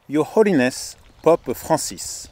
Your Holiness, Pope Francis.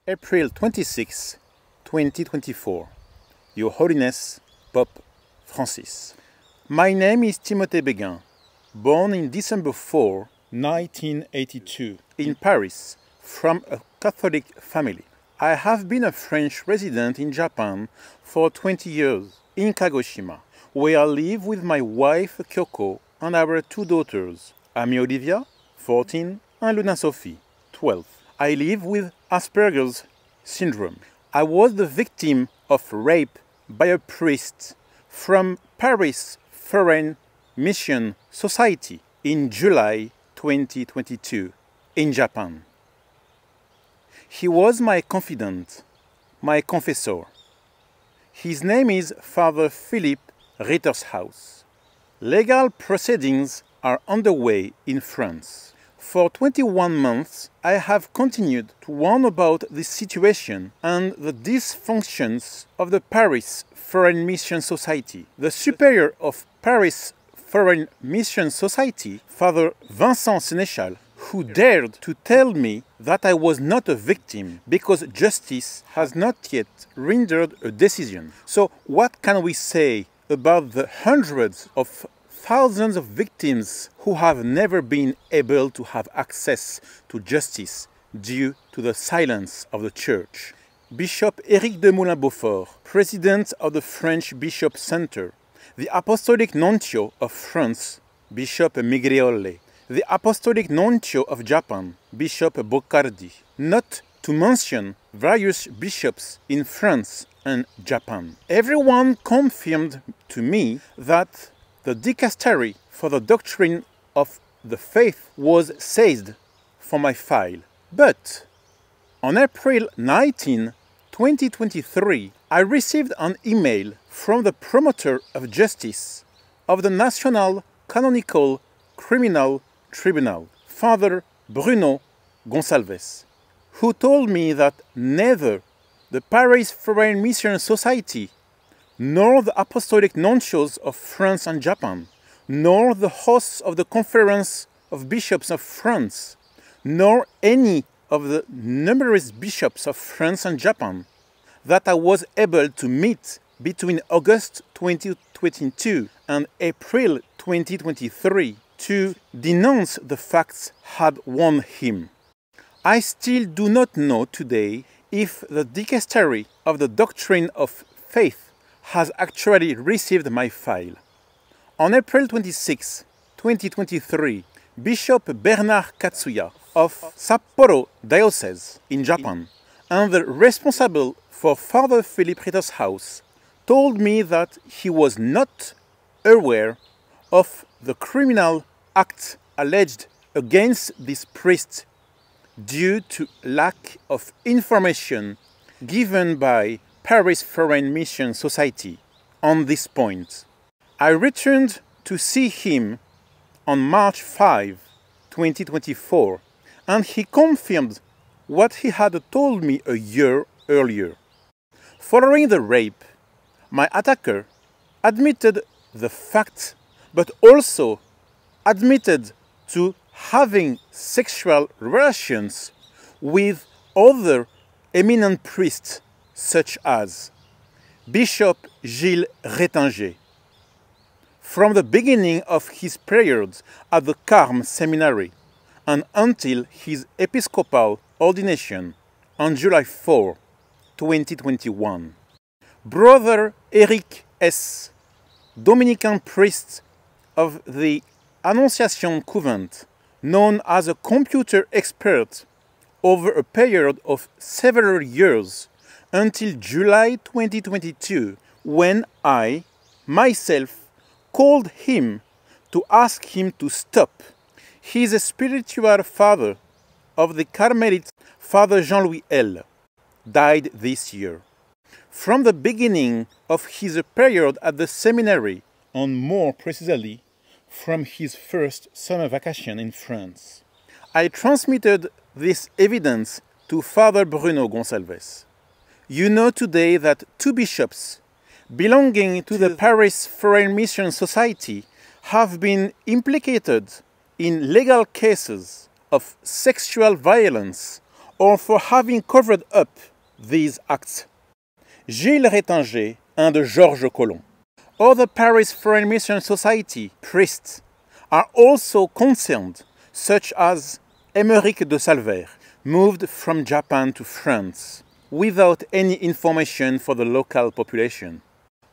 April 26, 2024. Your Holiness, Pope Francis. My name is Timothée Béguin, born in December 4, 1982, in Paris, from a Catholic family. I have been a French resident in Japan for 20 years, in Kagoshima, where I live with my wife Kyoko and our two daughters, Ami Olivia, 14, and Luna Sophie, 12. I live with Asperger's syndrome. I was the victim of rape by a priest from Paris Foreign Mission Society in July 2022 in Japan. He was my confidant, my confessor. His name is Father Philippe Rittershaus. Legal proceedings are underway in France. For 21 months, I have continued to warn about this situation and the dysfunctions of the Paris Foreign Mission Society. The superior of Paris Foreign Mission Society, Father Vincent Sénéchal, who dared to tell me that I was not a victim because justice has not yet rendered a decision. So what can we say about the hundreds of thousands of victims who have never been able to have access to justice due to the silence of the Church? Bishop Éric de Moulin-Beaufort, President of the French Bishop Center, the Apostolic Nuncio of France, Bishop Migreole, the Apostolic Nuncio of Japan, Bishop Boccardi, not to mention various bishops in France and Japan. Everyone confirmed to me that the dicastery for the doctrine of the faith was seized for my file. But on April 19, 2023, I received an email from the promoter of justice of the National Canonical Criminal Tribunal, Father Bruno Gonçalves, who told me that neither the Paris Foreign Mission Society nor the Apostolic Nuncios of France and Japan, nor the hosts of the Conference of Bishops of France, nor any of the numerous bishops of France and Japan that I was able to meet between August 2022 and April 2023 to denounce the facts had won him. I still do not know today if the dicastery of the doctrine of faith has actually received my file. On April 26, 2023, Bishop Bernard Katsuya of Sapporo Diocese in Japan and the responsible for Father Philippe Rittershaus told me that he was not aware of the criminal act alleged against this priest due to lack of information given by Paris Foreign Mission Society on this point. I returned to see him on March 5, 2024, and he confirmed what he had told me a year earlier. Following the rape, my attacker admitted the fact, but also admitted to having sexual relations with other eminent priests such as Bishop Gilles Rétinger. From the beginning of his periods at the Carme Seminary and until his episcopal ordination on July 4, 2021. Brother Eric S., Dominican priest of the Annonciation Convent, known as a computer expert over a period of several years, until July 2022, when I, myself, called him to ask him to stop. He is a spiritual father of the Carmelite Father Jean-Louis L., died this year. from the beginning of his period at the seminary, and more precisely, from his first summer vacation in France. I transmitted this evidence to Father Bruno Gonçalves. You know today that two bishops belonging to the Paris Foreign Mission Society have been implicated in legal cases of sexual violence or for having covered up these acts. Gilles Rétinger and Georges Collomb. Other Paris Foreign Mission Society priests are also concerned, such as Émeric de Salver, moved from Japan to France without any information for the local population.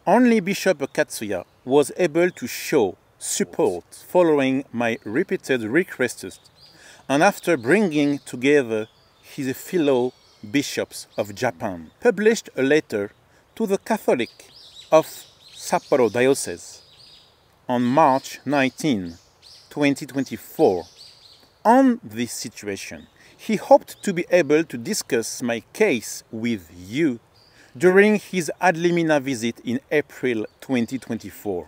Only Bishop Katsuya was able to show support following my repeated requests and after bringing together his fellow bishops of Japan, published a letter to the Catholic of Sapporo Diocese on March 19, 2024. On this situation, he hoped to be able to discuss my case with you during his ad limina visit in April 2024.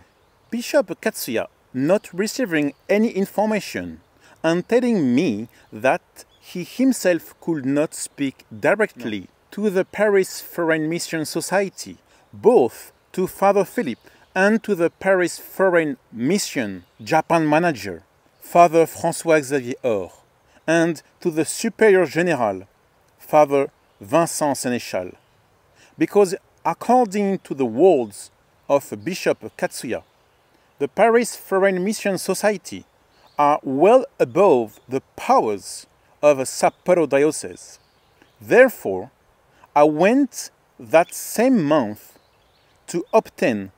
Bishop Katsuya, not receiving any information and telling me that he himself could not speak directly to the Paris Foreign Mission Society, both to Father Philip and to the Paris Foreign Mission Japan manager, Father François-Xavier Or, and to the Superior General, Father Vincent Sénéchal. Because according to the words of Bishop Katsuya, the Paris Foreign Mission Society are well above the powers of a Sapporo diocese. Therefore, I went that same month to obtain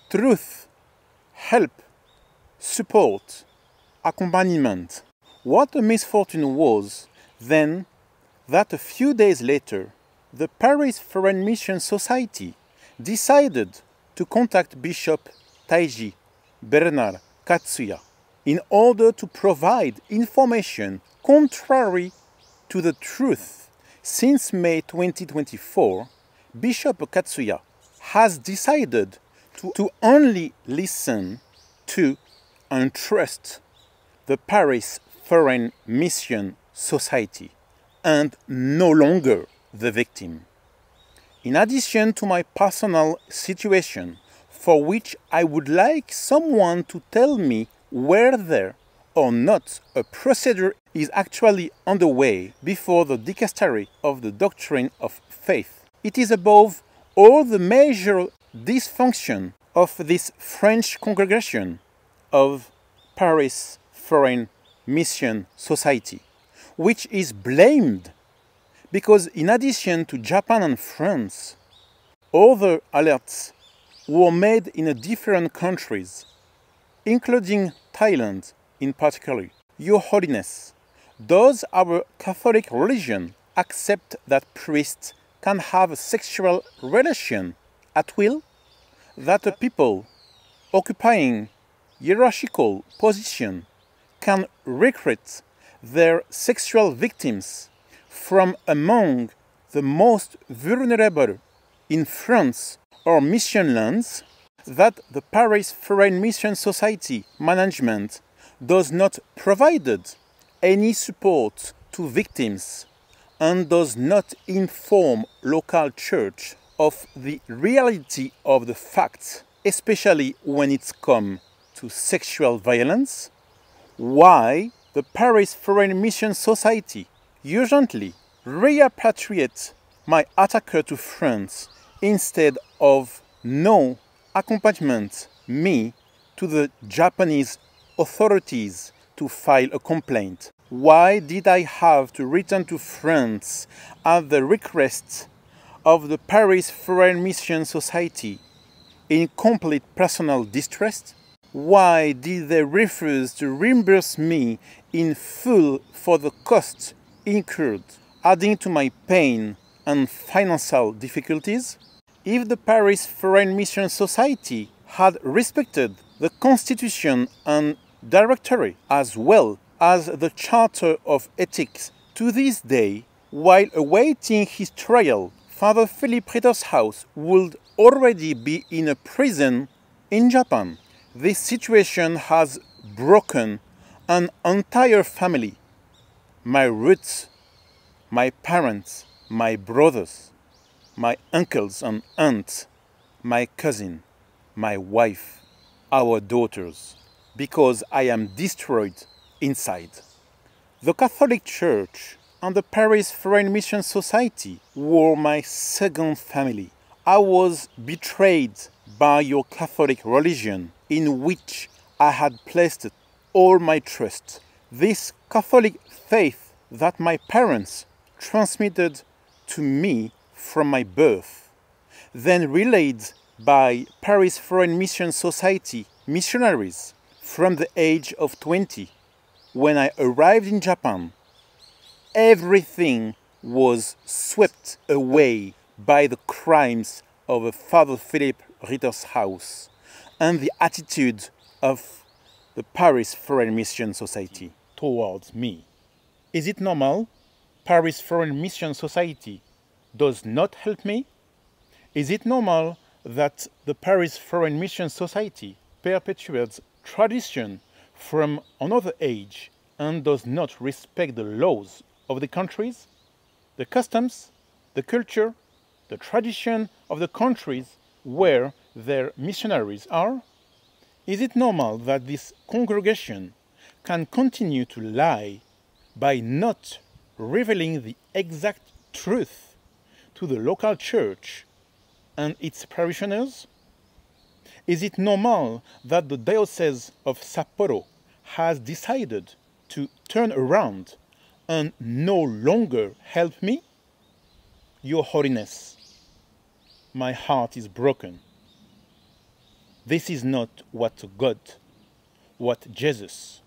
truth, help, support, accompaniment. What a misfortune was then that a few days later, the Paris Foreign Mission Society decided to contact Bishop Taiji Bernard Katsuya in order to provide information contrary to the truth. Since May 2024, Bishop Katsuya has decided to only listen to and trust the Paris Foreign Mission Society and no longer the victim. In addition to my personal situation, for which I would like someone to tell me whether or not a procedure is actually underway before the Dicastery of the Doctrine of Faith. It is above all the major dysfunction of this French congregation of Paris Foreign Mission Society, which is blamed because in addition to Japan and France, other alerts were made in different countries, including Thailand in particular. Your Holiness, does our Catholic religion accept that priests can have a sexual relation at will? That a people occupying hierarchical position can recruit their sexual victims from among the most vulnerable in France or mission lands? That the Paris Foreign Mission Society management does not provide any support to victims and does not inform local church of the reality of the facts, especially when it's come to sexual violence? Why the Paris Foreign Mission Society urgently repatriate my attacker to France instead of no accompaniment me to the Japanese authorities to file a complaint? Why did I have to return to France at the request of the Paris Foreign Mission Society in complete personal distress? Why did they refuse to reimburse me in full for the costs incurred, adding to my pain and financial difficulties? If the Paris Foreign Mission Society had respected the Constitution and Directory as well as the Charter of Ethics to this day, while awaiting his trial, Father Philip Ritter's house would already be in a prison in Japan. This situation has broken an entire family. My roots, my parents, my brothers, my uncles and aunts, my cousin, my wife, our daughters, because I am destroyed inside. The Catholic Church and the Paris Foreign Mission Society were my second family. I was betrayed by your Catholic religion, in which I had placed all my trust. This Catholic faith that my parents transmitted to me from my birth, then relayed by Paris Foreign Mission Society missionaries from the age of 20. When I arrived in Japan, everything was swept away by the crimes of Father Philip Ritter's house and the attitude of the Paris Foreign Mission Society towards me. Is it normal Paris Foreign Mission Society does not help me? Is it normal that the Paris Foreign Mission Society perpetuates tradition from another age and does not respect the laws of the countries, the customs, the culture, the tradition of the countries where their missionaries are? Is it normal that this congregation can continue to lie by not revealing the exact truth to the local church and its parishioners? Is it normal that the Diocese of Sapporo has decided to turn around and no longer help me? Your Holiness, my heart is broken. This is not what God, what Jesus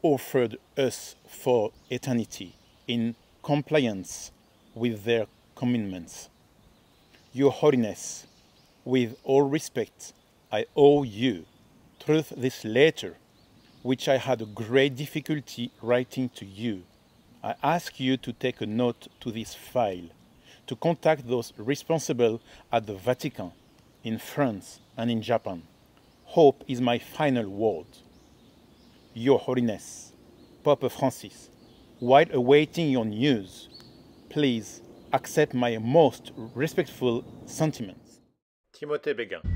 offered us for eternity in compliance with their commandments. Your Holiness, with all respect, I owe you through this letter, which I had a great difficulty writing to you. I ask you to take a note to this file, to contact those responsible at the Vatican, in France and in Japan. Hope is my final word. Your Holiness, Pope Francis, while awaiting your news, please accept my most respectful sentiments. Timothée Béguin.